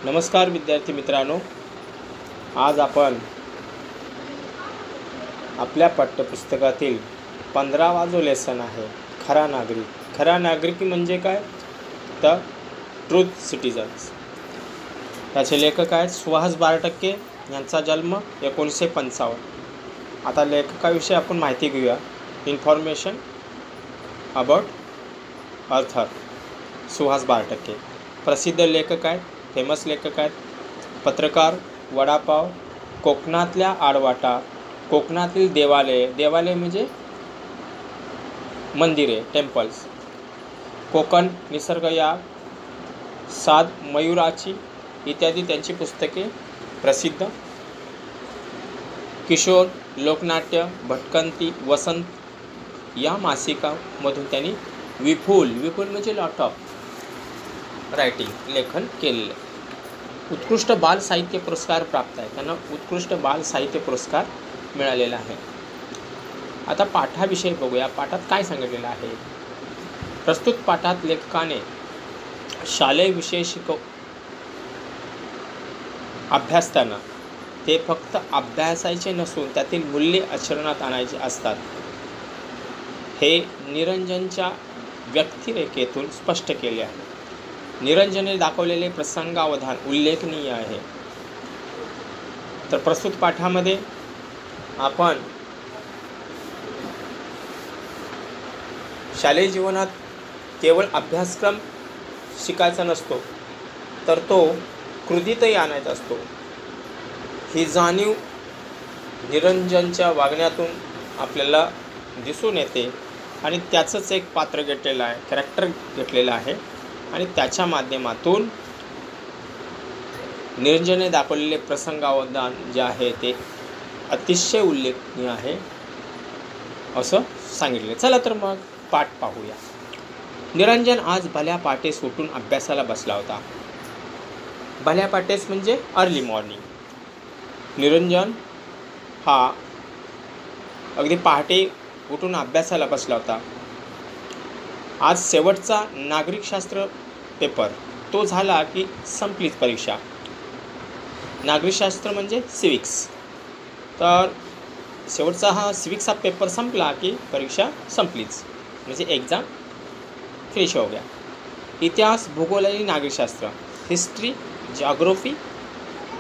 नमस्कार विद्यार्थी मित्रांनो, आज आपण आपल्या पाठ्यपुस्तकातील 15वा जो लेसन आहे खरा नागरिक. खरा नागरिक म्हणजे काय तर ट्रूथ सिटीजन्स. त्याचे लेखक आहेत सुहास बारटक्के. यांचा जन्म 1955. आता लेखकाविषयी आपण माहिती घेऊया. Information about author Suhas Bartakke. प्रसिद्ध लेखक आहेत, फेमस लेखक आहेत, पत्रकार, वडापाव, कोकणातल्या आडवाटा, कोकणातील देवालय म्हणजे मंदिरे, टेम्पल्स, कोकण निसर्ग या सात मयुराची इत्यादी त्यांची पुस्तके प्रसिद्ध. किशोर, लोकनाट्य, भटकंती, वसंत या मासिकामधून त्यांनी विपुल म्हणजे लॉट ऑफ रायटिंग लेखन केलेले. उत्कृष्ट बाल साहित्य पुरस्कार प्राप्त आहे. त्यांना उत्कृष्ट बाल साहित्य पुरस्कार मिळालेला आहे. आता पाठाविषयी बघूया. पाठात काय सांगितलेलं आहे. प्रस्तुत पाठात लेखकाने शालेय विषय अभ्यासताना ते फक्त अभ्यासायचे नसून त्यातील मूल्ये आचरणात आणायची असतात हे निरंजनच्या व्यक्तिरेखेतून स्पष्ट केले आहे. निरंजनने दाखवलेले प्रसंगावधान उल्लेखनीय आहे. तर प्रस्तुत पाठामध्ये आपण शालेय जीवनात केवळ अभ्यासक्रम शिकायचा नसतो, तर तो कृतीतही आणायचा असतो. ही जाणीव निरंजनच्या वागण्यातून आपल्याला दिसून येते आणि त्याचंच एक पात्र घेतलेलं आहे, कॅरेक्टर घेतलेलं आहे आणि त्याच्या माध्यमातून निरंजनने दाखवलेले प्रसंगावधान जे आहे ते अतिशय उल्लेखनीय आहे असं सांगितले. चला तर मग पाठ पाहूया. निरंजन आज भल्या पाटेस उठून अभ्यासाला बसला होता. भल्या पाटेस म्हणजे अर्ली मॉर्निंग. निरंजन हा अगदी पहाटे उठून अभ्यासाला बसला होता. आज शेवटचा नागरिकशास्त्र पेपर तो झाला की संपलीच परीक्षा. नागरिकशास्त्र म्हणजे सिविक्स. तर शेवटचा हा सिविक्सचा पेपर संपला की परीक्षा संपलीच, म्हणजे एक्झाम फिनिश हो गया. इतिहास, भूगोल आणि नागरिकशास्त्र, हिस्ट्री, जिओग्राफी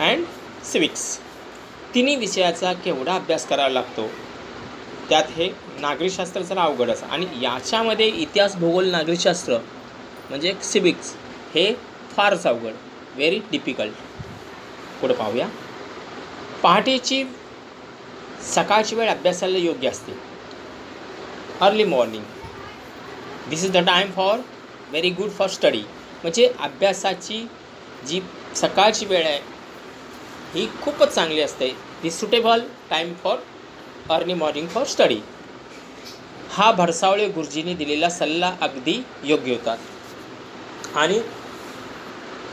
अँड सिविक्स तिन्ही विषयाचा केवढा अभ्यास करावा लागतो. त्यात हे नागरिकशास्त्र जरा अवघडच आणि याच्यामध्ये इतिहास, भूगोल, नागरिकशास्त्र म्हणजे सिविक्स हे फारच अवघड, व्हेरी डिफिकल्ट. पुढे पाहूया. पहाटेची सकाळची वेळ अभ्यासाला योग्य असते. Early morning this is the time for very good for study. म्हणजे अभ्यासाची जी सकाळची वेळ आहे ही खूपच चांगली असते. The suitable time for early morning for study. हा भडसावळे गुरुजींनी दिलेला सल्ला अगदी योग्य होता. आणि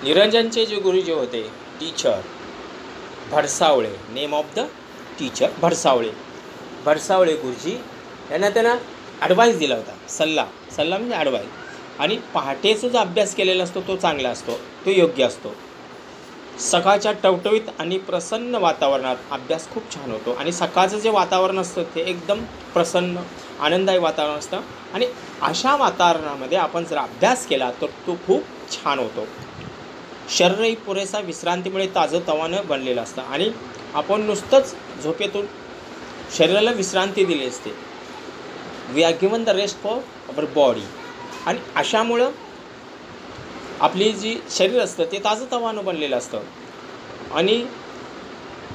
निरंजनचे जे गुरुजी होते, teacher Bhadsawale, name of the teacher Bhadsawale गुरुजी यांना त्यांना ॲडवाईस दिला होता. सल्ला म्हणजे ॲडवाईस. आणि पहाटेचा जो अभ्यास केलेला असतो तो चांगला असतो, तो योग्य असतो. सकाळच्या टवटवीत आणि प्रसन्न वातावरणात अभ्यास खूप छान होतो. आणि सकाळचं जे वातावरण असतं ते एकदम प्रसन्न आनंददायी वातावरण असतं आणि अशा वातावरणामध्ये आपण जर अभ्यास केला तर तो खूप छान होतो. शरीरही पुरेसा विश्रांतीमुळे ताजंतवानं बनलेलं असतं आणि आपण नुसतंच झोपेतून शरीराला विश्रांती दिली असते. We are given the rest for our body. आणि अशामुळं आपली जी शरीर असतं ते ताजंतवानं बनलेलं असतं आणि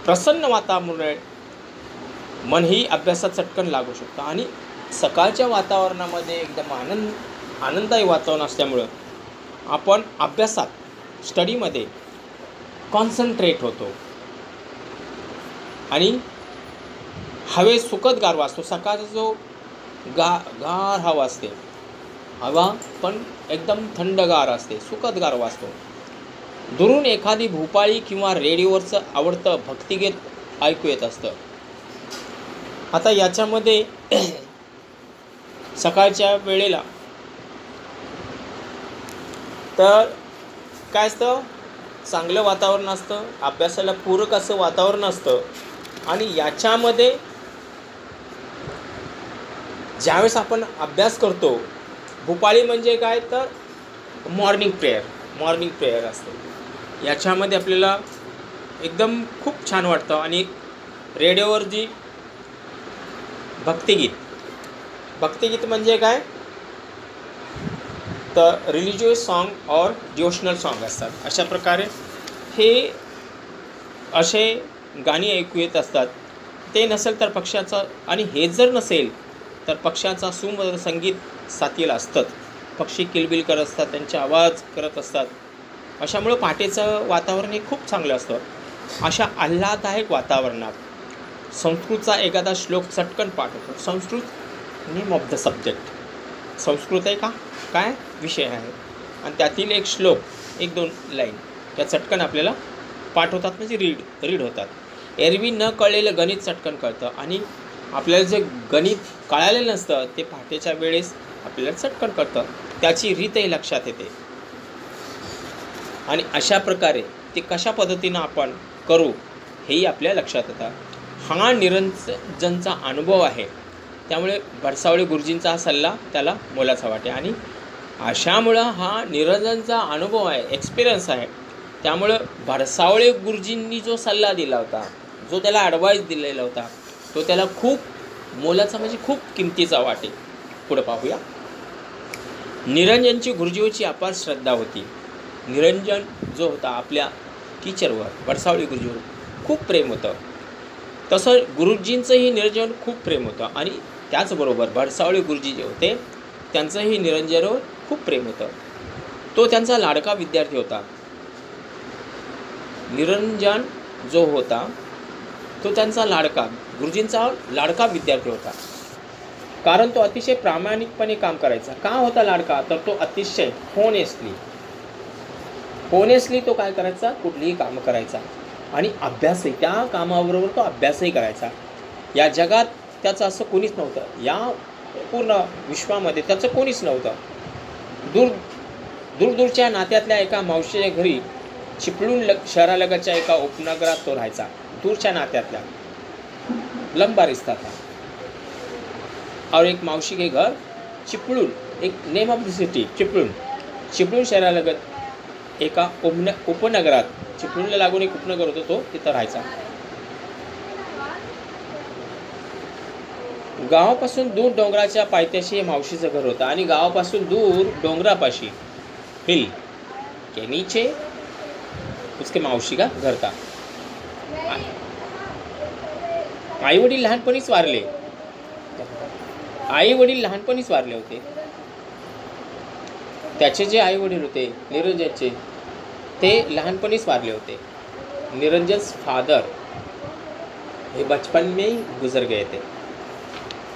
प्रसन्न वातावरणामुळे मनही अभ्यासात चटकन लागू शकतं. आणि सकाळच्या वातावरणामध्ये एकदम आनंददायी वातावरण असल्यामुळं आपण अभ्यासात स्टडीमध्ये कॉन्सन्ट्रेट होतो आणि हवे सुखद गारवा असतो. सकाळचा जो गार हवा असते, हवा पण एकदम थंडगार असते, सुखद गारवा असतो. दुरून एखादी भूपाळी किंवा रेडिओवरचं आवडतं भक्तिगीत ऐकू येत असतं. आता याच्यामध्ये सकाळच्या वेळेला तर काय असतं, चांगलं वातावरण असतं, अभ्यासाला पूरक असं वातावरण असतं. आणि याच्यामध्ये ज्यावेळेस आपण अभ्यास करतो, भूपाळी म्हणजे काय तर मॉर्निंग प्रेयर असते. याच्यामध्ये आपल्याला एकदम खूप छान वाटतं. आणि रेडिओवर जी भक्तिगीत म्हणजे काय तर रिलिजियस सॉन्ग और डिवोशनल सॉन्ग असतात. अशा प्रकारे हे असे गाणी ऐकू येत असतात. ते नसेल तर पक्ष्याचं, आणि हे जर नसेल तर पक्ष्याचा सुमधुर संगीत साथीला असतं. पक्षी किलबिल करत असतात, त्यांचे आवाज करत असतात. अशामुळं पहाटेचं वातावरण हे खूप चांगलं असतं. अशा आल्हाददायक वातावरणात संस्कृतचा एखादा श्लोक चटकन पाठ होतो. Sanskrit name of the subject. Sanskrit आहे का काय विषय आहे, आणि त्यातील एक श्लोक, 1-2 लाईन त्या चटकन आपल्याला पाठ होतात, म्हणजे रीड होतात. एरवी न कळलेलं गणित चटकन कळतं, आणि आपल्याला जे गणित कळालेलं नसतं ते पहाटेच्या वेळेस आपल्याला चटकन कळतं. त्याची रीतही लक्षात येते. आणि अशा प्रकारे ते कशा पद्धतीनं आपण करू हेही आपल्या लक्षात येतं. हा निरंजनचा अनुभव आहे. त्यामुळे भरसावळे गुरुजींचा हा सल्ला त्याला मोलाचा वाटे. आणि अशामुळं हा निरंजनचा अनुभव आहे, एक्सपिरियन्स आहे. त्यामुळं भरसावळे गुरुजींनी जो सल्ला दिला होता, जो त्याला ॲडवाईस दिलेला होता, तो त्याला खूप मोलाचा म्हणजे खूप किमतीचा वाटे. पुढं पाहूया. निरंजनची गुरुजींची अपार श्रद्धा होती. निरंजन जो होता आपल्या टीचरवर, भरसावळे गुरुजीवर खूप प्रेम होतं. तसं गुरुजींचंही निरंजनवर खूप प्रेम होतं. आणि त्याचबरोबर भरसावळे गुरुजी जे होते त्यांचंही निरंजनवर खूप प्रेम होतं. तो त्यांचा लाडका विद्यार्थी होता. निरंजन जो होता तो त्यांचा गुरुजींचा लाडका विद्यार्थी होता. कारण तो अतिशय प्रामाणिकपणे काम करायचा. का होता लाडका, तर तो अतिशय होनेस्टली तो काय करायचा, कुठलीही कामं करायचा. आणि अभ्यासही, त्या कामाबरोबर तो अभ्यासही करायचा. या जगात त्याचं असं कोणीच नव्हतं, या पूर्ण विश्वामध्ये त्याचं कोणीच नव्हतं. दूरच्या नात्यातल्या एका मावशीच्या घरी चिपळूण शहरालगतच्या एका उपनगरात तो राहायचा. दूरच्या नात्यातल्या लंबा रिश्ता था. और एक मावशी के घर चिपळूण, एक name of the city Chiplun शहरालगत एका उपनगरात, चिपळूणला लागून एक उपनगर होतं, तो तिथं राहायचा. गावापासून दूर डोंगराच्या पायथ्याशी हे मावशीचं घर होतं. आणि गावापासून दूर डोंगरापाशी हिल के नीचे उसके मावशी का घर था. आई वडील लहानपणीच वारले होते. त्याचे जे आई वडील होते निरंजनचे, ते लहानपणीच वारले होते. निरंजन्स फादर हे बचपन में ही गुजर गए थे.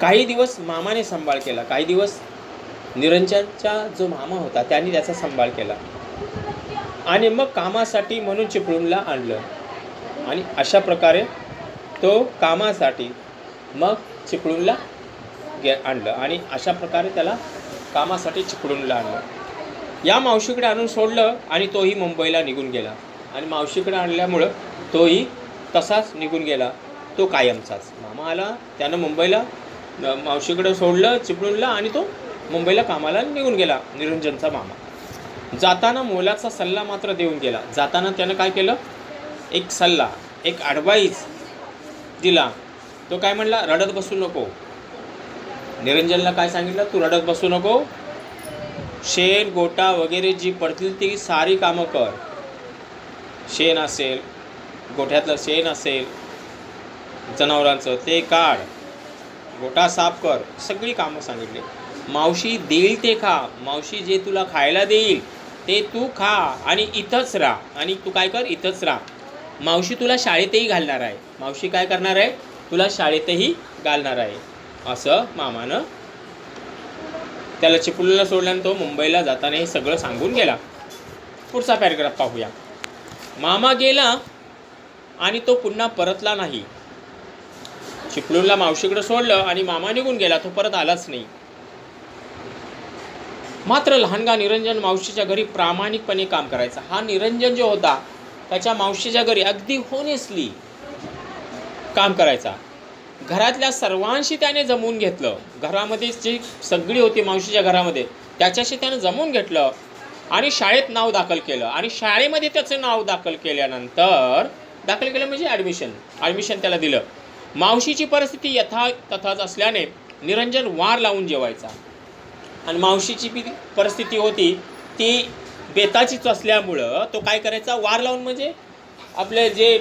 काही दिवस मामाने सांभाळ केला. काही दिवस निरंजनचा जो मामा होता त्यांनी त्याचा सांभाळ केला. आणि मग कामासाठी म्हणून चिपळूणला आणलं. आणि अशा प्रकारे तो कामासाठी मग चिपळूणला आणलं. आणि अशा प्रकारे त्याला कामासाठी चिपळूणला आणलं. या मावशीकडे आणून सोडलं आणि तोही मुंबईला निघून गेला. आणि मावशीकडे आणल्यामुळं तोही तसाच निघून गेला, तो कायमचाच. मामा आला, त्यानं मुंबईला मावशीकडे सोडलं चिपळूणला, आणि तो मुंबईला कामाला निघून गेला निरंजनचा मामा. जाताना मोलाचा सल्ला मात्र देऊन गेला. जाताना त्यानं काय केलं, एक सल्ला, एक ॲडवाईस दिला. तो काय म्हणला, रडत बसू नको. निरंजनला काय सांगितलं, तू रडत बसू नको. शेण गोटा वगैरे जी पडतील ती सारी कामं कर. शेण असेल, गोठ्यातलं शेण असेल जनावरांचं ते काढ, गोटा साफ कर, सगळी कामं सांगितली. मावशी देईल ते खा. मावशी जे तुला खायला देईल ते तू खा आणि इथंच राहा. आणि तू काय कर, इथंच राहा. मावशी तुला शाळेतही घालणार आहे. मावशी काय करणार आहे, तुला शाळेतही घालणार आहे. असं मामानं त्याला चिपळूणला सोडल्यानं तो मुंबईला जाताना हे सगळं सांगून गेला. पुढचा पॅराग्राफ पाहूया. मामा गेला आणि तो पुन्हा परतला नाही. चिपळूणला मावशीकडे सोडलं आणि मामा निघून गेला, तो परत आलाच नाही. मात्र लहानगा निरंजन मावशीच्या घरी प्रामाणिकपणे काम करायचा. हा निरंजन जो होता त्याच्या मावशीच्या घरी अगदी होनेसली काम करायचा. घरातल्या सर्वांशी त्याने जमवून घेतलं. घरामध्ये जी सगळी होती मावशीच्या घरामध्ये त्याच्याशी त्याने जमवून घेतलं आणि शाळेत नाव दाखल केलं. आणि शाळेमध्ये त्याचं नाव दाखल केल्यानंतर म्हणजे ॲडमिशन त्याला दिलं. मावशीची परिस्थिती तथाच असल्याने निरंजन वार लावून जेवायचा. आणि मावशीची परिस्थिती होती ती बेताचीच असल्यामुळं तो काय करायचा, वार लावून म्हणजे आपले जे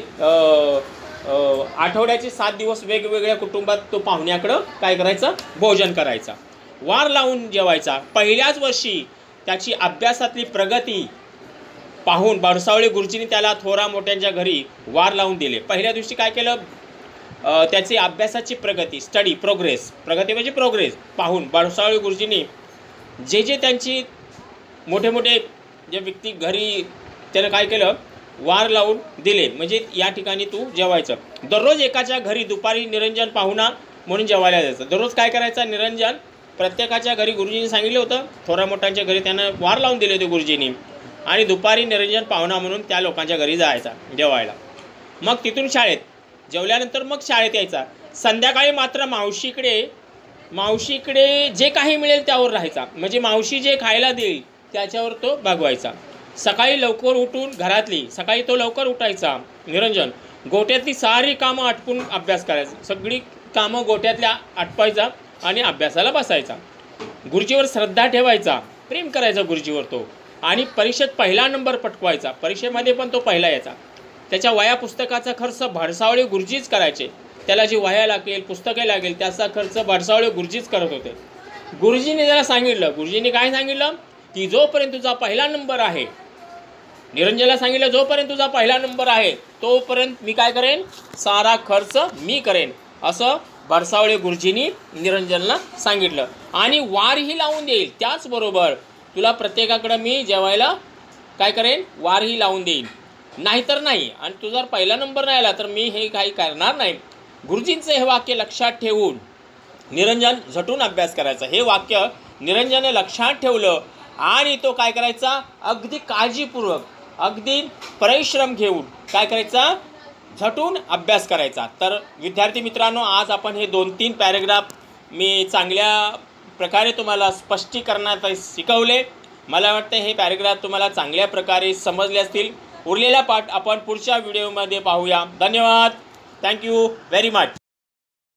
आठवड्याचे 7 दिवस वेगवेगळ्या कुटुंबात तो पाहुण्याकडं काय करायचा, भोजन करायचा, वार लावून जेवायचा. पहिल्याच वर्षी त्याची अभ्यासातली प्रगती पाहून बडसावळे गुरुजींनी त्याला थोरा मोठ्यांच्या घरी वार लावून दिले. पहिल्या दिवशी काय केलं, त्याची अभ्यासाची प्रगती प्रोग्रेस पाहून बडसावळे गुरुजींनी जे त्यांची मोठे जे व्यक्ती घरी त्यानं काय केलं, वार लावून दिले. म्हणजे या ठिकाणी तू जेवायचं. दररोज एकाच्या घरी दुपारी निरंजन पाहुणा म्हणून जेवायला जायचं. दररोज काय करायचा निरंजन, प्रत्येकाच्या घरी गुरुजींनी सांगितलं होतं, थोरा मोठ्यांच्या घरी त्यानं वार लावून दिले होते गुरुजींनी. आणि दुपारी निरंजन पाहुणा म्हणून त्या लोकांच्या घरी जायचा जेवायला. मग तिथून शाळेत जेवल्यानंतर मग शाळेत यायचा. संध्याकाळी मात्र मावशीकडे जे काही मिळेल त्यावर राहायचा. म्हणजे मावशी जे खायला देईल त्याच्यावर तो भागवायचा. सकाळी लवकर उठून सकाळी तो लवकर उठायचा निरंजन. गोट्यातली सारी कामं आटपून अभ्यास करायचा. सगळी कामं गोट्यातल्या आटपायचा आणि अभ्यासाला बसायचा. गुरुजीवर श्रद्धा ठेवायचा, प्रेम करायचा गुरुजीवर तो. आणि परीक्षेत पहिला नंबर पटकवायचा. परीक्षेमध्ये पण तो पहिला यायचा. त्याच्या वह्या पुस्तकाचा खर्च भडसावळे गुरुजीच करायचे. त्याला जी वह्या लागेल, पुस्तके लागेल त्याचा खर्च भडसावळे गुरुजीच करत होते. गुरुजींनी त्याला सांगितलं, गुरुजींनी काय सांगितलं की जोपर्यंत तुझा पहिला नंबर आहे, निरंजनला सांगितलं जोपर्यंत तुझा पहिला नंबर आहे तोपर्यंत मी काय करेन, सारा खर्च मी करेन, असं भडसावळे गुरुजींनी निरंजनला सांगितलं. आणि वारही लावून देईल. त्याचबरोबर तुला प्रत्येकाकडं मी जेवायला काय करेन, वारही लावून देईन, नाहीतर नाही. आणि तू जर पहिला नंबर नाही आला तर मी हे काही करणार नाही. गुरुजींचं हे वाक्य लक्षात ठेवून निरंजन झटून अभ्यास करायचा. हे वाक्य निरंजनने लक्षात ठेवलं आणि तो काय करायचा, अगदी काळजीपूर्वक, अगदी परिश्रम घेऊन काय करायचा, झटून अभ्यास करायचा. तर विद्यार्थी मित्रांनो, आज आपण हे 2-3 पॅरेग्राफ मी चांगल्या प्रकारे तुम्हाला स्पष्टीकरणात शिकवले. मला वाटतं हे पॅरेग्राफ तुम्हाला चांगल्या प्रकारे समजले असतील. उरलेला पाठ आपण पुढच्या व्हिडिओमध्ये पाहूया. धन्यवाद. Thank you very much.